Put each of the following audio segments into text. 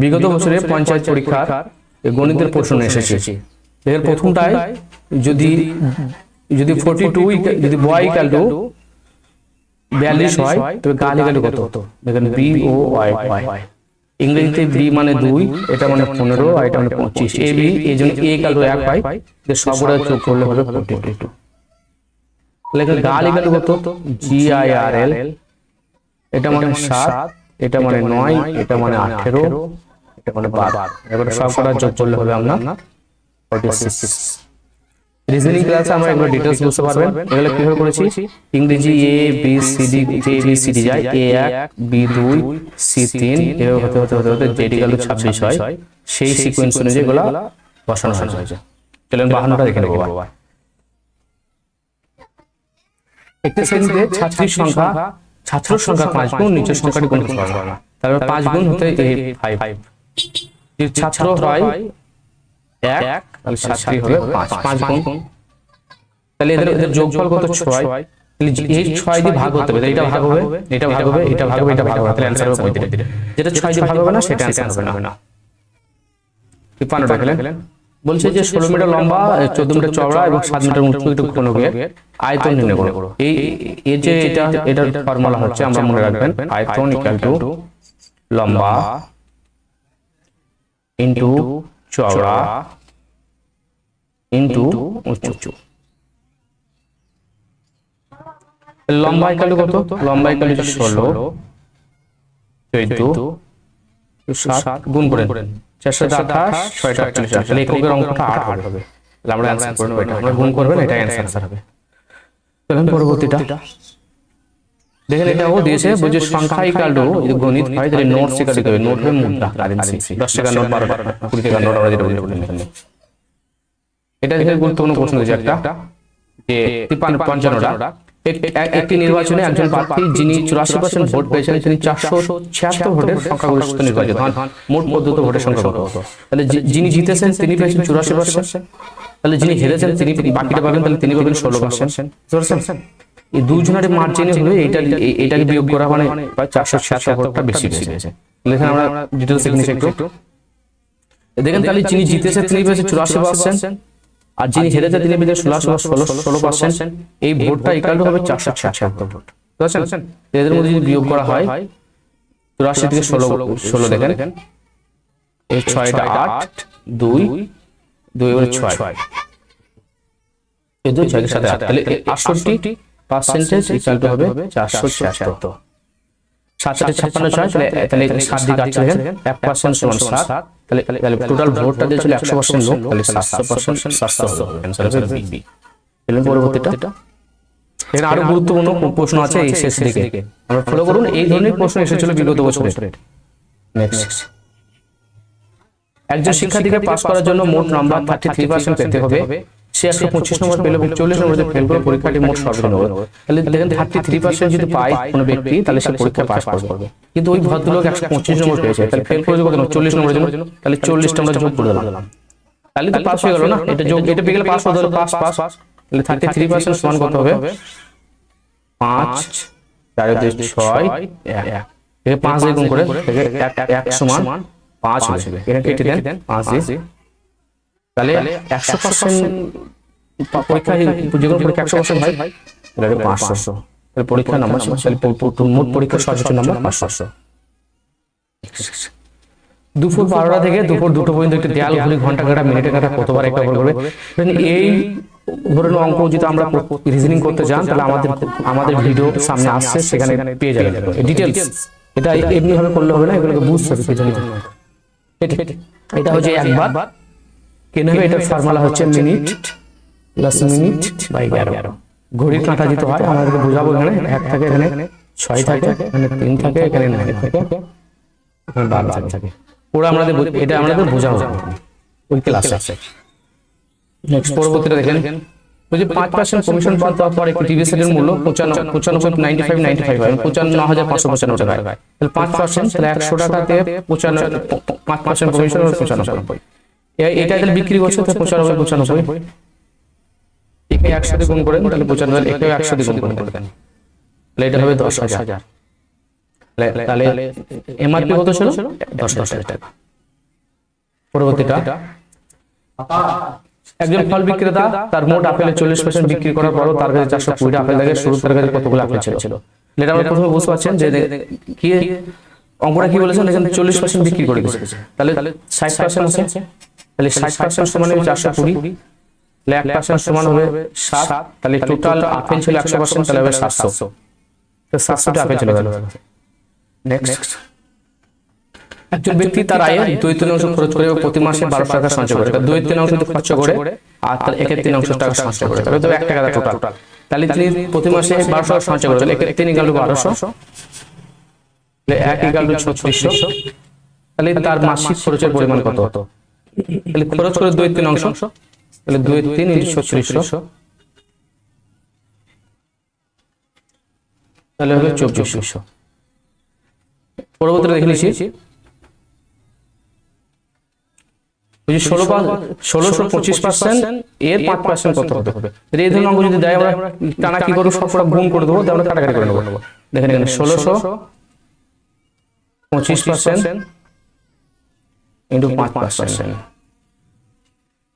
বিগত বছরে পঞ্চায়েত পরীক্ষার গণিতের প্রশ্ন এসেছে। এর প্রথমটায় যদি 42 যদি বয় ইকুয়াল টু 42 হয় তবে গাল ইকুয়াল টু কত? দেখেন বি ও ওয়াই ওয়াই, ইংরেজিতে বি মানে 2, এটা মানে 15 আর এটা মানে 25। এ বি এই জন্য এ ইকুয়াল টু 1 হয়, যে সবগুলো যোগ করলে হবে 42। তাহলে গাল ইকুয়াল টু কত? জি আই আর এল, এটা মানে 7, এটা মানে 9, এটা মানে 18, এটা মানে 12। এবারে সবগুলো যোগ করলে হবে আমরা 46। রিজনিং ক্লাসে আমরা এগুলো ডিটেইলস বুঝতে পারবেন। এগুলো কিভাবে করেছি, ইংরেজি এ বি সি ডি, যে বি সি ডি যায় এ 1 বি 2 সি 3 এভাবে হতে হতে হতে হতে জেড ইকুয়াল টু 26 হয়, সেই সিকোয়েন্স অনুযায়ী এগুলো বসানো হয়েছে। চলেন 52টা দেখে নেব। একটি শ্রেণীতে ছাত্রীর সংখ্যা ছাত্রের সংখ্যা 5 গুণ, নিচের সংখ্যাটি গুণ করতে হবে। তাহলে 5 গুণ হতে 5, যদি ছাত্র হয় 1 তাহলে ছাত্রী হবে 5 গুণ, তাহলে এদের যোগফল কত? 6। তাহলে এই 6 দিয়ে ভাগ হতে হবে, এটা ভাগ হবে, এটা ভাগ হবে, এটা ভাগ হবে, এটা ভাগ হবে, তাহলে आंसर হবে 35। যেটা 6 দিয়ে ভাগ হবে না সেটা आंसर হবে না। 53টা দেখলেন, বলছে যে 16 মিটার লম্বা, 14 মিটার চওড়া এবং 7 মিটার উঁচু একটি ঘনকের আয়তন নির্ণয় করো। এই যে এটার ফর্মুলা হচ্ছে, আমরা মনে রাখবেন, আয়তন ইকুয়াল টু লম্বা ইনটু চওড়া ইনটু উঁচু। লম্বা ইকুয়াল টু কত? লম্বা ইকুয়াল টু 16, 14, 7 গুণ করেন 4 7 28, 6 48, তাহলে এককের অঙ্কটা 8 হবে। তাহলে আমরা आंसर করে নেব, এটা আমরা গুণ করবেন, এটা आंसर হবে। চলুন পরবর্তীটা দেখেন। এটাও দিয়েছে, বুঝে সংখ্যা ইকুয়াল টু গণিত হয়, তাহলে নোট ইকুয়াল টু নোট হবে মুদ্রা কারেন্সি, 10 টাকা নোট 12 টাকা 20 টাকা নোট, আমরা যেটা বলি এখানে। এটা দেখে গুরুত্বপূর্ণ প্রশ্ন দিয়েছে একটা, যে 55টা একটি নির্বাচনে একজন প্রার্থী যিনি 84% ভোট পেয়েছেন, তিনি 476 ভোটের সংখ্যাগরিষ্ঠ নির্বাচিত হন। মোট পদ্ধত ভোটের সংখ্যা কত? তাহলে যিনি জিতেছেন তিনি পেয়েছেন 84%, তাহলে যিনি হেরেছেন তিনি বাকিটা পাবেন, তাহলে তিনি পাবেন 16%। বুঝছেন? এই দুজনের মার্জিনে হলো এটাকে বিয়োগ করা, মানে প্রায় 476 ভোটটা বেশি পেয়েছে। এখানে আমরা ডিটেইলস দেখে নিচ্ছি একটু। দেখেন, তাহলে যিনি জিতেছেন তিনি পেয়েছেন 84%, আর যিনি হেরেছে তিনি পেয়েছেন 16%। এই ভোটটা ইকুয়াল টু হবে 476 ভোট। বুঝছেন? এদের মধ্যে যদি বিয়োগ করা হয় 84 থেকে 16 দেখেন, এই 6টা 8, 2 এবারে 6, এই 2 6 এর সাথে 8, তাহলে 68% ইকুয়াল টু হবে 476। 7 7 56 তাহলে 7 দিকে 8 দেখেন, 1% সমান 7, তাহলে টোটাল ভোটটা দিয়েছিল 100% লোক, তাহলে 700%, 700 হবে। आंसर হবে বি। এর পরবর্তীটা এখানে আরো গুরুত্বপূর্ণ প্রশ্ন আছে এই শেষ দিকে, আমরা ফলো করুন। এই ধরনের প্রশ্ন এসেছিল বিগত বছরে। নেক্সট, একজন শিক্ষার্থীকে পাস করার জন্য মোট নাম্বার 33% পেতে হবে। সে 125 নম্বর পেল এবং 40 নম্বরে ফেল করে পরীক্ষাটি মোট সর্বনিম্ন হবে। তাহলে দেখেন 33% যদি পায় কোনো ব্যক্তি, তাহলে সে পরীক্ষা পাস করবে। কিন্তু ওই ভদ্রলোক 125 নম্বর পেয়েছে, তাহলে ফেল করে কত? 40 নম্বরের জন্য, তাহলে 40টা আমরা যোগ করে দিলাম, তাহলে তো পাস হয়ে গেল না? এটা যোগ, এটা পেয়ে গেলে পাস হয়ে গেল, পাস। তাহলে 33% সমান কত হবে? 5 4 2 6 1, একে 5 দিয়ে গুণ করে 1 সমান 5 হবে। এখানে কেটে দেন 5 দিয়ে, তাহলে 100% পরীক্ষা, যে কোনো পরীক্ষা 100% হয়, তাহলে 500। তাহলে পরীক্ষা নাম্বার, তাহলে মোট পরীক্ষার সর্বোচ্চ নাম্বার 500। দুপুর 12টা থেকে দুপুর 2টা পর্যন্ত একটা দেয়াল ঘড়ি ঘন্টা কাটা মিনিটে কাটা কতবার একটা করবে। এই ধরনের অঙ্ক যদি আমরা রিজনিং করতে যান, তাহলে আমাদের ভিডিও সামনে আসছে, সেখানে পেয়ে যাবেন ডিটেইলস। এটা এমনি ভাবে করলে হবে না, এগুলোকে বুঝতে হবে কি জানি। এটা হচ্ছে একবার কেন হবে, এটার ফর্মুলা হচ্ছে মিনিট প্লাস মিনিট বাই 11। ঘড়ির কাঁটা যেতে হয়, আমাদেরকে বোঝাবো। এখানে 1 থাকে, এখানে 6 থাকে, এখানে 3 থাকে, এখানে 9 থাকে, এখানে 12 থাকে। পুরো আমাদের এটা আমাদের বোঝাবো ওই ক্লাসে। নেক্সট পরবর্তীটা দেখেন, ওই যে 5% কমিশন পাওয়ার পর একটি টিভি সেটের মূল্য 95 হয়, 55,595 টাকা হয়। তাহলে 5%, তাহলে 100 টাকাতে 5% কমিশন হবে 95। এটা তাহলে বিক্রি করছে তো 95। একে 100 দিয়ে গুণ করেন, তাহলে 95, একে 100 দিয়ে গুণ করেন, তাহলে এটা হবে 10,000। তাহলে এমআরপি কত ছিল? 10,000 টাকা। পরবর্তীটা একজন ফল বিক্রেতা তার মোট আপেলের 40% বিক্রি করার পরও তার কাছে 420 আপেল থাকে, শুরু তার কাছে কতগুলো আপেল ছিল? এটা আমরা প্রথমে বুঝতে পারছেন যে কি অঙ্কটা কি বলেছেন, এখানে 40% বিক্রি করে দিয়েছে, তাহলে 60% আছে, তাহলে 60% সমান হবে 420, 1% সমান হবে 7, তাহলে টোটাল আপেল ছিল 100%, তাহলে হবে 700, তো 700টা আপেল ছিল। নেক্সট, একজন ব্যক্তি তার আয়ের 2/3 খরচ করে প্রতি মাসে 12 টাকা সঞ্চয় করে, 2/3 খরচ করে আর তার 1/3 টাকা সঞ্চয় করে, তাহলে তো 1 টাকা টোটাল, তাহলে তিনি প্রতি মাসে 12 টাকা সঞ্চয় করে, তাহলে 1/3 = 1200, তাহলে 1 = 3600, তাহলে তার মাসিক খরচের পরিমাণ কত? তাহলে খরচ করে 2/3, তাহলে 2/3 × 3600, তাহলে হবে 2400। পরবর্তীতে দেখে নিচ্ছি 1625% এর 5% কত হবে? এই ধরনের অঙ্ক যদি দেয় আমরা টানা কি করব, সবটা গুণ করে দেবো, তাহলে কাটাকাটি করে নেব। দেখেন এখানে 1625% × 5%,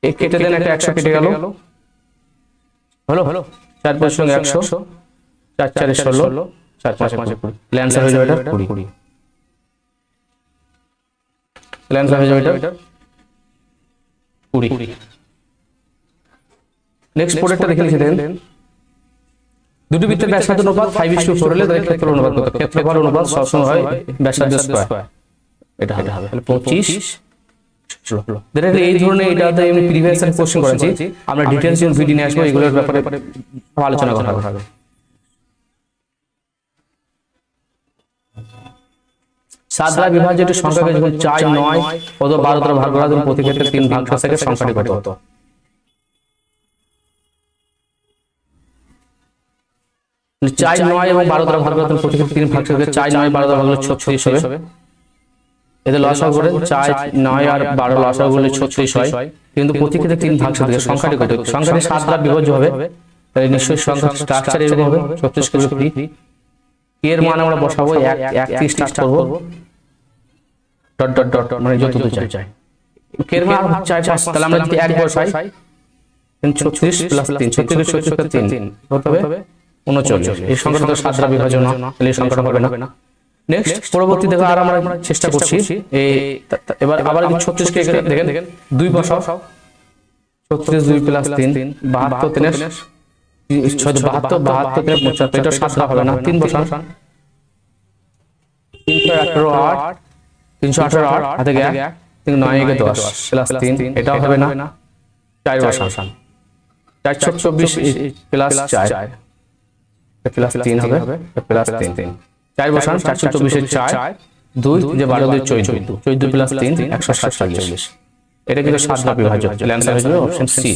এই কেটে দেন, একটা 100 কেটে গেল, হলো 4 5 সঙ্গে 100, 4 4 16, 4 5 20, অ্যানসার হয়ে যাবে এটা 20, অ্যানসার হয়ে যাবে এটা 20। নেক্সট পরেরটা দেখে লিখে দেন, দুটি বৃত্তের ব্যাসার্ধ অনুপাত 5:4 হলে তাদের ক্ষেত্রফল অনুপাত কত? ক্ষেত্রফল অনুপাত সবসময় হয় ব্যাসার্ধ স্কয়ার, এটা হবে তাহলে 25 16। দেখেন এই ধরনের এটাতে আমি প্রিভিয়াস ইয়ার কোশ্চেন করেছি, আমরা ডিটেইলস ভিডিও নিয়ে আসবো, এগুলোর ব্যাপারে আলোচনা করা হবে। সাত দ্বারা বিভাজ্য সংখ্যাকে যখন 4 9 অথবা 12 দ্বারা ভাগ করা, তখন প্রতি ক্ষেত্রে 3 ভাগ থাকে, সংখ্যাটি কত? 4 9 এবং 12 দ্বারা ভাগ করা, তখন প্রতি ক্ষেত্রে 3 ভাগ থাকে, 4 9 12 দ্বারা ভাগ করলে 36 হবে। এদের লসাগু করে 4 9 আর 12 লসাগু করলে 36 হয়, কিন্তু প্রতি ক্ষেত্রে 3 ভাগ থাকে, সংখ্যাটি কত? সংখ্যাটি 7 দ্বারা বিভাজ্য হবে, তাহলে নিশ্চয়ই সংখ্যার স্ট্রাকচার এরকম হবে 36 কে 3, এর মান আমরা বসাবো 1 1 স্টার্ট করব, ডট ডট ডট মানে যতদূর চাই, এর মান 4 5, তাহলে আমরা যদি 1 বসাই 36 + 3, 36 36 3 কত হবে? 39। এই সংখ্যাটা তো 7 দ্বারা বিভাজ্য না, তাহলে এই সংখ্যাটা হবে না। নেক্সট পরবর্তী দেখো, আর আমরা চেষ্টা করছি এই এবার আবার 36 কে দেখেন 2 বসাও, 36 2 + 3 72 72 72 75, এটা 7 দ্বারা হবে না, 3 বসান, 318 8 318 8 হাতে গিয়ে 3 9 × 10 + 3, এটাও হবে না, 4 বসান, 424 + 4 + 3 হবে, + 3 4 বসান, 424 এর 4 2 যে 12 2 14 14 + 3 147, এটা কিন্তু 7 দ্বারা বিভাজ্য, তাহলে आंसर হয়ে যাবে অপশন সি।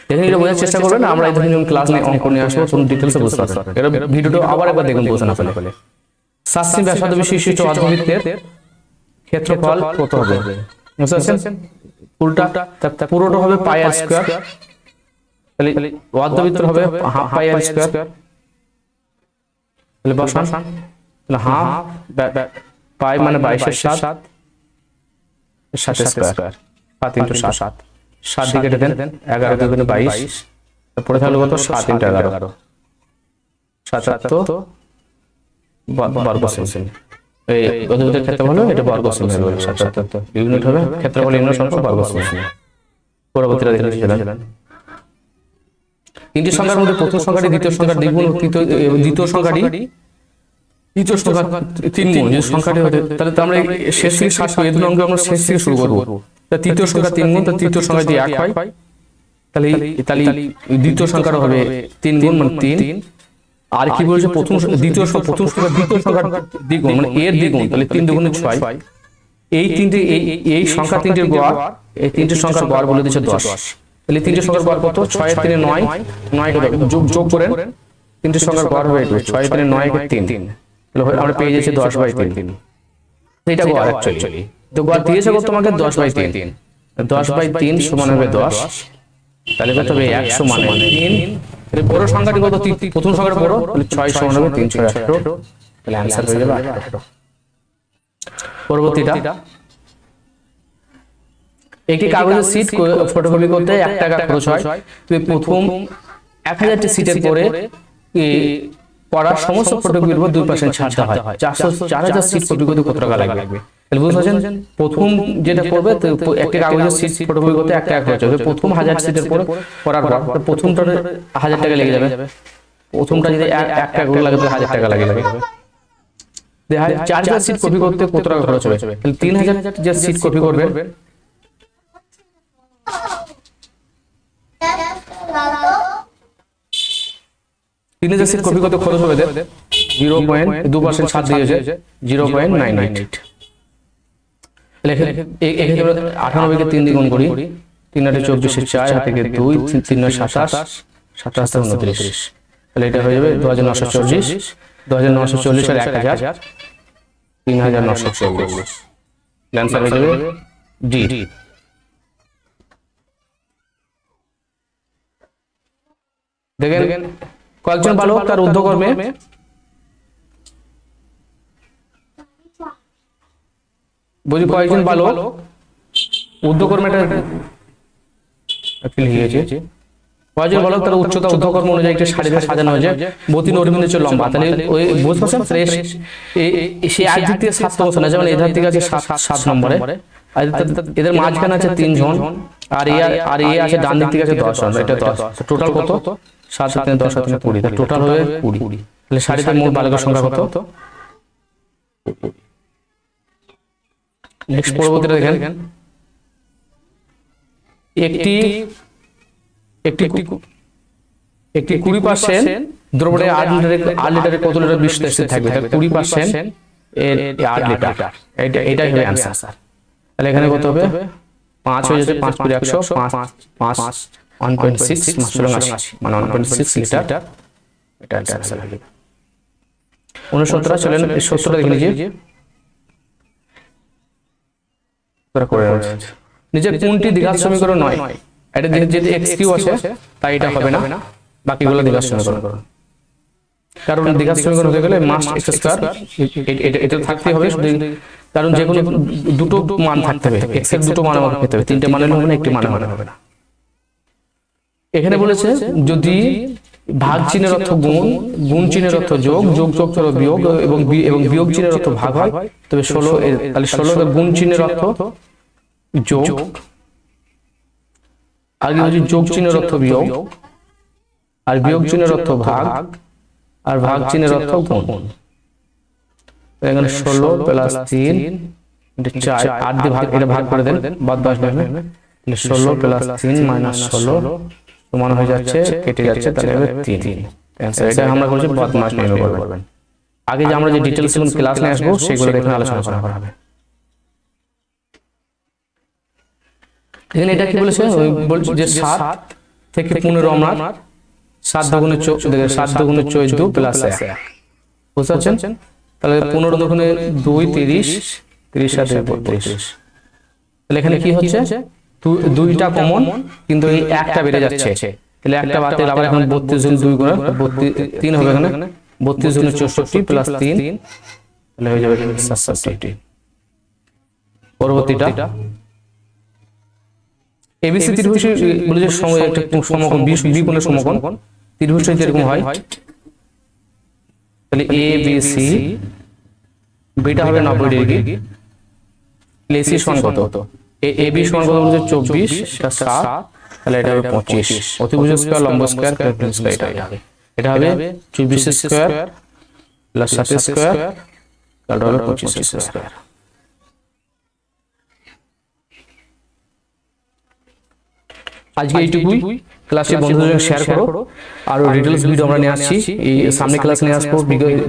দেখেন এটা বোঝার চেষ্টা করবেন, আমরা এই ধরনের ক্লাস নিয়ে অঙ্ক নিয়ে আসবো, কোন ডিটেইলসে বুঝতে পারবেন, এটা ভিডিওটা আবার একবার দেখুন বোঝা না পেলে। 7 সেমি ব্যাসার্ধ বিশিষ্ট অর্ধবৃত্তের ক্ষেত্রফল কত হবে? বুঝতে পারছেন? পুরোটা হবে পাই আর স্কয়ার, তাহলে অর্ধবৃত্ত হবে হাফ পাই আর স্কয়ার, তাহলে বসান, তাহলে হাফ পাই মানে 22 এর 7 স্কয়ার, 7 × 7 7 দিকে কেটে দেন, 11 × 2 = 22, তারপরে তাহলে কত? 7 × 11 77 বর্গ সেমি, এই অধিবৃত্তের ক্ষেত্রফল এটা বর্গ সেমি হবে, 77 ইউনিট হবে, ক্ষেত্রফল ইউনিট সংখ্যা বর্গ সেমি। পরবর্তীটা দেখে নিচ্ছিলেন, তিনটি সংখ্যার মধ্যে প্রথম সংখ্যাটি দ্বিতীয় সংখ্যার দ্বিগুণ, দ্বিতীয় সংখ্যাটি তৃতীয় সংখ্যা 3 গুণ, যে সংখ্যাটি হবে, তাহলে তো আমরা শেষ থেকে শেষ এই দুটো অঙ্ক আমরা শেষ থেকে শুরু করব। তা তৃতীয় সংখ্যা 3 গুণ, তা তৃতীয় সংখ্যা যদি 1 হয়, তাহলে দ্বিতীয় সংখ্যাটা হবে 3 গুণ মানে 3, আর কি বলছে প্রথম দ্বিতীয় সংখ্যার দ্বিগুণ মানে এর দ্বিগুণ, তাহলে 3 দুগুণে 6, এই তিনটে এই সংখ্যা তিনটের গড়, এই তিনটে সংখ্যার গড় বলে দিয়েছে 10, তাহলে তিনটে সংখ্যার গড় কত? 6 এর 3 9, 9 কে যোগ করেন, তিনটে সংখ্যার গড় হবে 6 এর 3 9 কে 3, তাহলে আমরা পেয়ে যাচ্ছি 10/3, এটা গড় অ্যাকচুয়ালি, তো গড় দিয়েছে কত তোমাকে? 10/3, 10/3 সমান হবে 10, তাহলে কত হবে? 100 মানে 3, তাহলে বড় সংখ্যাটি কত? প্রথম সংখ্যাটা বড়, তাহলে 6 সমান হবে 318, তাহলে आंसर হয়ে যাবে 18। পরবর্তীটা একটি কাগজের সিট ফটোকপি করতে 1 টাকা খরচ হয়। তুমি প্রথম 1000টি সিটের পরে করা সমস্ত ফটোকপির উপর 2% ছাড় দেওয়া হয়। 4000 সিট ফটোকপি করতে কত টাকা লাগবে? তাহলে বুঝতে পারছেন, প্রথম যেটা করবে একটি কাগজের সিট ফটোকপি করতে 1 টাকা খরচ হবে। প্রথম 1000 সিটের পরে করার পর প্রথমটা 1000 টাকা লেগে যাবে। প্রথমটা যদি 1 টাকা করে লাগে তো 1000 টাকা লাগে। 4000 সিট কপি করতে কত টাকা খরচ হবে? তাহলে 3000 যে সিট কপি করবেন, 3000 সিট কপি করতে খরচ হবে 0.2% ছাড় দিয়েছে 0.998। এক্ষেত্রে 98 কে 3 দিয়ে গুণ করি, 3 8 24 4 হাতে 2 3 9 27 27 29। তাহলে এটা হয়ে যাবে 2940, 2940 আর 1000 3940। आंसर হয়ে যাবে ডি। দেখেন কয়েকজন বালক তার ঊর্ধ্বকর্মে বুঝি কয়েকজন বালক ঊর্ধ্বকর্মেটা লিখেছে। কয়েকজন বালক তার উচ্চতা ঊর্ধ্বকর্ম অনুযায়ী একটি শাড়িতে সাজানো হয়েছে 32 নর্মিনের লম্বা। তাহলে ওই বুঝতে পারছেন ফ্রেশ সে এক দিক থেকে 7 তম স্থানে, যেমন এধার থেকে আছে 7 নম্বরে, আর এদের মাঝখানে আছে 3 জন, আর এ আছে ডান দিক থেকে আছে 10 জন। এটা 10, টোটাল কত? 7 7 10 7 20, তাহলে টোটাল হবে 20। তাহলে শাড়িতে মোট বালকের সংখ্যা কত? নেক্সট পরবর্তীটা দেখেন, একটি 20% দ্রবণে 8 লিটারে কত লিটার বিশুদ্ধ স্থির থাকবে? তাহলে 20% এর 8 লিটার, এটাই হবে आंसर। তাহলে এখানে কত হবে? 5 হয়ে যাচ্ছে, 5 × 100 5 1.6 মানে 1.6 লিটার। এটা आंसर হবে 69। চলেন 70টা দেখে নিয়ে তোরা করে রয়েছে। নিজে কোনটি দ্বিঘাত সমীকরণ নয়? এটা যেহেতু x কিউ আছে তাই এটা হবে না, বাকিগুলো দ্বিঘাত সমীকরণ। কারণ দ্বিঘাত সমীকরণ হতে গেলে মাস্ট x স্কয়ার এটা থাকতে হবে, কারণ যে কোনো দুটো মান থাকতে হবে, x এর দুটো মান আমাকে পেতে হবে। তিনটে মানে হবে না, একটি মানে হবে না। এখানে বলেছে যদি ভাগ চিহ্নের অর্থ গুণ, গুণ চিহ্নের অর্থ যোগ, যোগ অর্থ বিয়োগ এবং বিয়োগ চিহ্নের অর্থ ভাগ হয়, তবে 16 তাহলে 16 এর গুণ চিহ্নের অর্থ যোগ, আগে হচ্ছে যোগ চিহ্নের অর্থ বিয়োগ, আর বিয়োগ চিহ্নের অর্থ ভাগ, আর ভাগ চিহ্নের অর্থ গুণ। এখানে 16 + 3 × 4 8 দিয়ে ভাগ, এটা ভাগ করে দেন, বাদ বাদ হবে। তাহলে 16 + 3 - 16 সমান হয়ে যাচ্ছে, কেটে যাচ্ছে, তাহলে হবে 3। आंसर এটা আমরা বলছি বদমাশ নির্ণয় করবেন। আগে যে আমরা যে ডিটেইলস ক্লাস নিয়ে আসবো সেগুলো দেখে আলোচনা করা হবে। এখানে এটা কি বলেছে? বলছে যে 7 থেকে 15 আমরা 7 দুগুণে 14 + 1 বুঝতে পারছেন? তাহলে 15 দুগুণে 2 30, 30 × 7 = 32। তাহলে এখানে কি হচ্ছে? দুইটা কমন, কিন্তু এই একটা বেড়ে যাচ্ছে, তাহলে একটা বাদ দিলে আবার এখন 32 গুণ 2 করে 3 হবে। এখানে 32 গুণ 64 + 3 তাহলে হয়ে যাবে 67। পরবর্তীটা এবিসি ত্রিভুজ বলে সময় একটা সমকোণ, বি কোণের সমকোণ ত্রিভুজটা এরকম হয়। তাহলে এ বি সি, বিটা হবে 90 ডিগ্রি, এসি সমান কত? এ বি সমান কত বলছে? 24, এটা 7, তাহলে এটা হবে 25। অতিভুজ স্কয়ার লম্ব স্কয়ার প্যারাবোলা স্কয়ার এটা হবে 24 স্কয়ার + 7 স্কয়ার, তাহলে হবে 25 স্কয়ার। আজকে এইটুকুই। ক্লাসে বন্ধুদের শেয়ার করো, আর ডিটেইলস ভিডিও আমরা নিয়ে আসছি, এই সামনে ক্লাস নিয়ে আসবো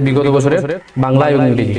বিগত বছরের বাংলা এবং ইংরেজি।